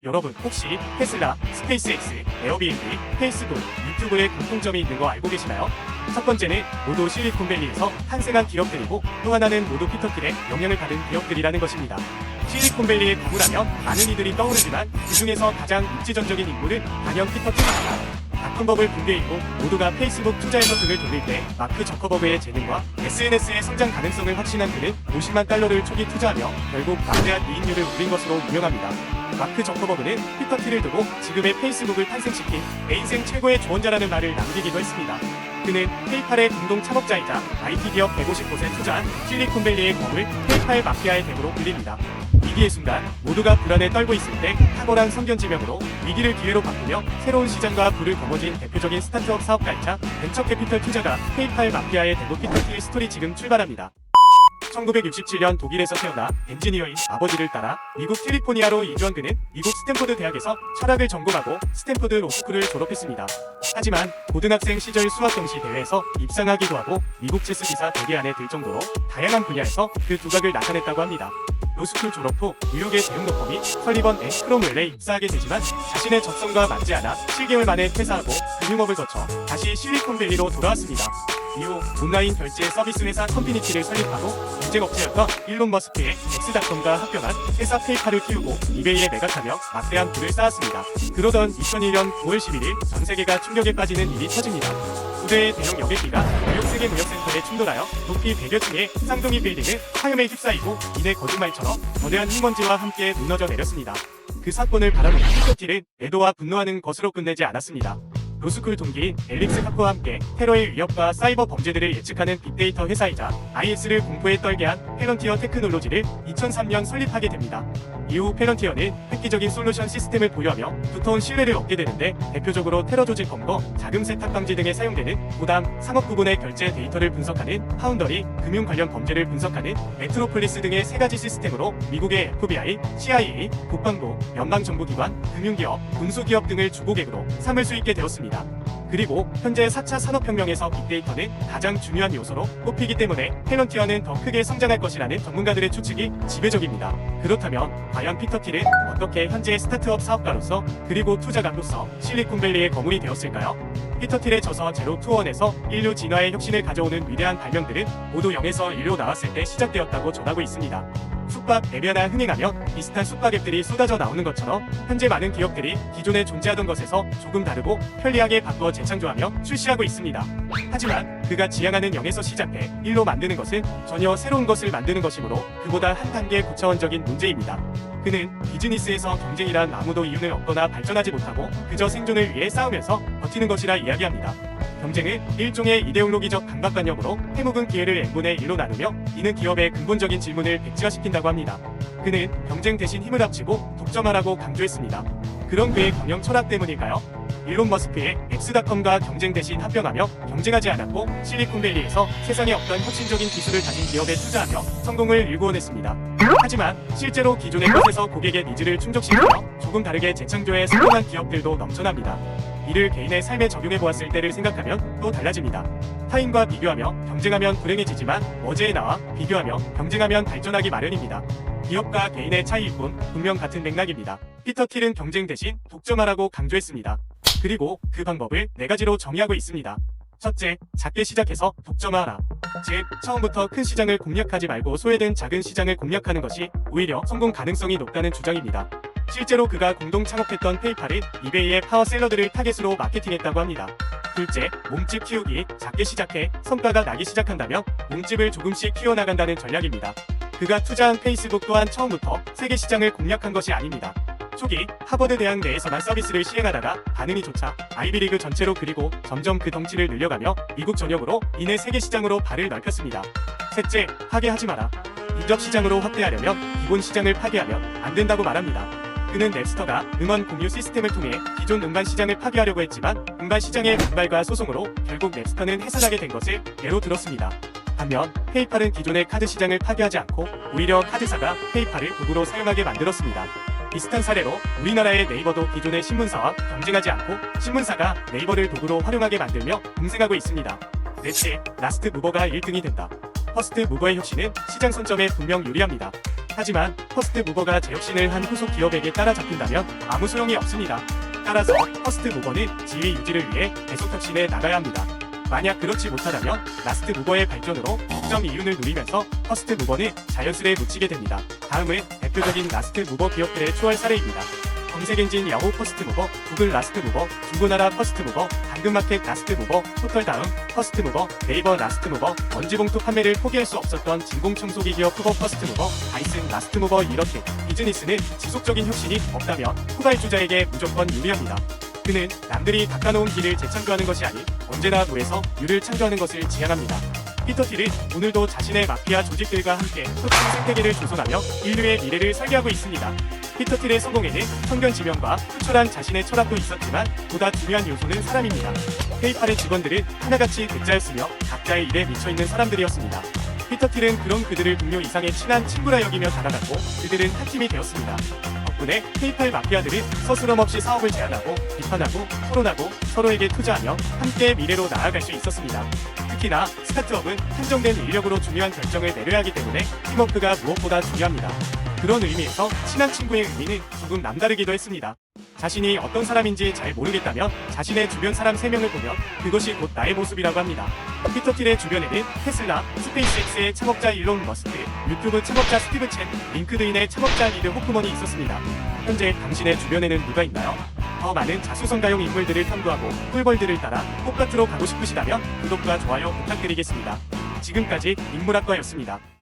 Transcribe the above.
여러분 혹시 테슬라, 스페이스X, 에어비앤비, 페이스북, 유튜브에 공통점이 있는 거 알고 계시나요? 첫 번째는 모두 실리콘밸리에서 탄생한 기업들이고 또 하나는 모두 피터 틸의 영향을 받은 기업들이라는 것입니다. 실리콘밸리에 거물하면 많은 이들이 떠오르지만 그 중에서 가장 입지전적인 인물은 단연 피터 틸입니다. 닷컴버블 붕괴 이후 모두가 페이스북 투자에서 등을 돌릴 때 마크 저커버그의 재능과 SNS의 성장 가능성을 확신한 그는 50만 달러를 초기 투자하며 결국 막대한 이익률을 올린 것으로 유명합니다. 마크 저커버그는 피터 틸을 두고 지금의 페이스북을 탄생시킨 내 인생 최고의 조언자라는 말을 남기기도 했습니다. 그는 페이팔의 공동 창업자이자 IT 기업 150곳에 투자한 실리콘밸리의 거물 페이팔 마피아의 대부로 불립니다. 위기의 순간 모두가 불안에 떨고 있을 때 탁월한 성견지명으로 위기를 기회로 바꾸며 새로운 시장과 불을 거머쥔 대표적인 스타트업 사업가이자 벤처 캐피털 투자가 페이팔 마피아의 대부 피터 틸 스토리 지금 출발합니다. 1967년 독일에서 태어나 엔지니어인 아버지를 따라 미국 캘리포니아로 이주한 그는 미국 스탠포드 대학에서 철학을 전공하고 스탠포드 로스쿨을 졸업했습니다. 하지만 고등학생 시절 수학 경시 대회에서 입상하기도 하고 미국 체스 기사 100위 안에 들 정도로 다양한 분야에서 그 두각을 나타냈다고 합니다. 로스쿨 졸업 후 뉴욕의 대형 로펌인 설리번 앤 크롬웰에 입사하게 되지만 자신의 적성과 맞지 않아 7개월 만에 퇴사하고 금융업을 거쳐 다시 실리콘밸리로 돌아왔습니다. 이후 온라인 결제 서비스 회사 컴피니티를 설립하고 경쟁업체였던 일론 머스크의 엑스닷컴과 합병한 회사 페이팔을 키우고 이베이에 매각하며 막대한 부를 쌓았습니다. 그러던 2001년 9월 11일 전 세계가 충격에 빠지는 일이 터집니다. 9대의 대형 여객기가 뉴욕 세계무역센터에 충돌하여 높이 100여 층의 쌍둥이 빌딩을 화염에 휩싸이고 이내 거짓말처럼 거대한 흙먼지와 함께 무너져 내렸습니다. 그 사건을 바라본 피터 틸은 애도와 분노하는 것으로 끝내지 않았습니다. 로스쿨 동기인 앨릭스 카프와 함께 테러의 위협과 사이버 범죄들을 예측하는 빅데이터 회사이자 IS를 공포에 떨게 한 페런티어 테크놀로지를 2003년 설립하게 됩니다. 이후 페런티어는 획기적인 솔루션 시스템을 보유하며 두터운 신뢰를 얻게 되는데 대표적으로 테러 조직 검거, 자금 세탁 방지 등에 사용되는 부담, 상업 부분의 결제 데이터를 분석하는 파운더리, 금융 관련 범죄를 분석하는 메트로폴리스 등의 세 가지 시스템으로 미국의 FBI, CIA, 국방부, 연방정부기관, 금융기업, 군수기업 등을 주고객으로 삼을 수 있게 되었습니다. 그리고 현재 4차 산업혁명에서 빅데이터는 가장 중요한 요소로 꼽히기 때문에 페런티어는 더 크게 성장할 것이라는 전문가들의 추측이 지배적입니다. 그렇다면 과연 피터 틸은 어떻게 현재의 스타트업 사업가로서 그리고 투자가로서 실리콘밸리의 거물이 되었을까요? 피터 틸의 저서 제로 투 원에서 인류 진화의 혁신을 가져오는 위대한 발명들은 모두 0에서 1로 나왔을 때 시작되었다고 전하고 있습니다. 숙박 앱이나 흥행하며 비슷한 숙박 앱들이 쏟아져 나오는 것처럼 현재 많은 기업들이 기존에 존재하던 것에서 조금 다르고 편리하게 바꿔 재창조하며 출시하고 있습니다. 하지만 그가 지향하는 0에서 시작해 1로 만드는 것은 전혀 새로운 것을 만드는 것이므로 그보다 한 단계 고차원적인 문제입니다. 그는 비즈니스에서 경쟁이란 아무도 이윤을 얻거나 발전하지 못하고 그저 생존을 위해 싸우면서 버티는 것이라 이야기합니다. 경쟁은 일종의 이데올로기적 강박관념으로 해묵은 기회를 n분의 1로 나누며 이는 기업의 근본적인 질문을 백지화시킨다고 합니다. 그는 경쟁 대신 힘을 합치고 독점하라고 강조했습니다. 그런 그의 경영 철학 때문일까요? 일론 머스크의 엑스닷컴과 경쟁 대신 합병하며 경쟁하지 않았고 실리콘밸리에서 세상에 없던 혁신적인 기술을 가진 기업에 투자하며 성공을 일구어냈습니다. 하지만 실제로 기존의 것에서 고객의 니즈를 충족시키며 조금 다르게 재창조해 성공한 기업들도 넘쳐납니다. 이를 개인의 삶에 적용해 보았을 때를 생각하면 또 달라집니다. 타인과 비교하며 경쟁하면 불행해지지만 어제에 나와 비교하며 경쟁하면 발전하기 마련입니다. 기업과 개인의 차이일 뿐 분명 같은 맥락입니다. 피터 틸은 경쟁 대신 독점하라고 강조했습니다. 그리고 그 방법을 4가지로 정의하고 있습니다. 첫째, 작게 시작해서 독점하라. 즉, 처음부터 큰 시장을 공략하지 말고 소외된 작은 시장을 공략하는 것이 오히려 성공 가능성이 높다는 주장입니다. 실제로 그가 공동 창업했던 페이팔은 이베이의 파워셀러들을 타겟으로 마케팅했다고 합니다. 둘째, 몸집 키우기. 작게 시작해 성과가 나기 시작한다면 몸집을 조금씩 키워나간다는 전략입니다. 그가 투자한 페이스북 또한 처음부터 세계 시장을 공략한 것이 아닙니다. 초기 하버드 대학 내에서만 서비스를 시행하다가 반응이 좋자 아이비리그 전체로 그리고 점점 그 덩치를 늘려가며 미국 전역으로 이내 세계 시장으로 발을 넓혔습니다. 셋째, 파괴하지 마라. 인접 시장으로 확대하려면 기본 시장을 파괴하면 안 된다고 말합니다. 그는 넵스터가 음원 공유 시스템을 통해 기존 음반 시장을 파괴하려고 했지만 음반 시장의 반발과 소송으로 결국 넵스터는 해산하게 된 것을 예로 들었습니다. 반면 페이팔은 기존의 카드 시장을 파괴하지 않고 오히려 카드사가 페이팔을 도구로 사용하게 만들었습니다. 비슷한 사례로 우리나라의 네이버도 기존의 신문사와 경쟁하지 않고 신문사가 네이버를 도구로 활용하게 만들며 공생하고 있습니다. 넷째, 라스트 무버가 1등이 된다. 퍼스트 무버의 혁신은 시장 선점에 분명 유리합니다. 하지만 퍼스트 무버가 제혁신을 한 후속 기업에게 따라잡힌다면 아무 소용이 없습니다. 따라서 퍼스트 무버는 지위 유지를 위해 계속 혁신해 나가야 합니다. 만약 그렇지 못하다면 라스트 무버의 발전으로 특정 이윤을 누리면서 퍼스트 무버는 자연스레 묻히게 됩니다. 다음은 대표적인 라스트 무버 기업들의 초월 사례입니다. 검색엔진 야후 퍼스트 무버, 구글 라스트 무버, 중고나라 퍼스트 무버, 당근마켓 라스트 무버, 포털다운 퍼스트 무버, 네이버 라스트 무버, 먼지봉투 판매를 포기할 수 없었던 진공청소기 기업 후버 퍼스트 무버, 다이슨 라스트 무버. 이렇게 비즈니스는 지속적인 혁신이 없다면 후발주자에게 무조건 유리합니다. 그는 남들이 닦아놓은 길을 재창조하는 것이 아닌 언제나 물에서 유를 창조하는 것을 지향합니다. 피터 틸은 오늘도 자신의 마피아 조직들과 함께 혁신 생태계를 조성하며 인류의 미래를 설계하고 있습니다. 피터 틸의 성공에는 천견지명과 투철한 자신의 철학도 있었지만 보다 중요한 요소는 사람입니다. 페이팔의 직원들은 하나같이 괴짜였으며 각자의 일에 미쳐있는 사람들이었습니다. 피터 틸은 그런 그들을 동료 이상의 친한 친구라 여기며 다가갔고 그들은 한 팀이 되었습니다. 덕분에 페이팔 마피아들은 서스럼 없이 사업을 제안하고 비판하고 토론하고 서로에게 투자하며 함께 미래로 나아갈 수 있었습니다. 특히나 스타트업은 한정된 인력으로 중요한 결정을 내려야 하기 때문에 팀워크가 무엇보다 중요합니다. 그런 의미에서 친한 친구의 의미는 조금 남다르기도 했습니다. 자신이 어떤 사람인지 잘 모르겠다면 자신의 주변 사람 3명을 보면 그것이 곧 나의 모습이라고 합니다. 피터 틸의 주변에는 테슬라, 스페이스X의 창업자 일론 머스크, 유튜브 창업자 스티브 첸, 링크드인의 창업자 리드 호프먼이 있었습니다. 현재 당신의 주변에는 누가 있나요? 더 많은 자수성가형 인물들을 탐구하고 꿀벌들을 따라 꽃밭으로 가고 싶으시다면 구독과 좋아요 부탁드리겠습니다. 지금까지 인문학과였습니다.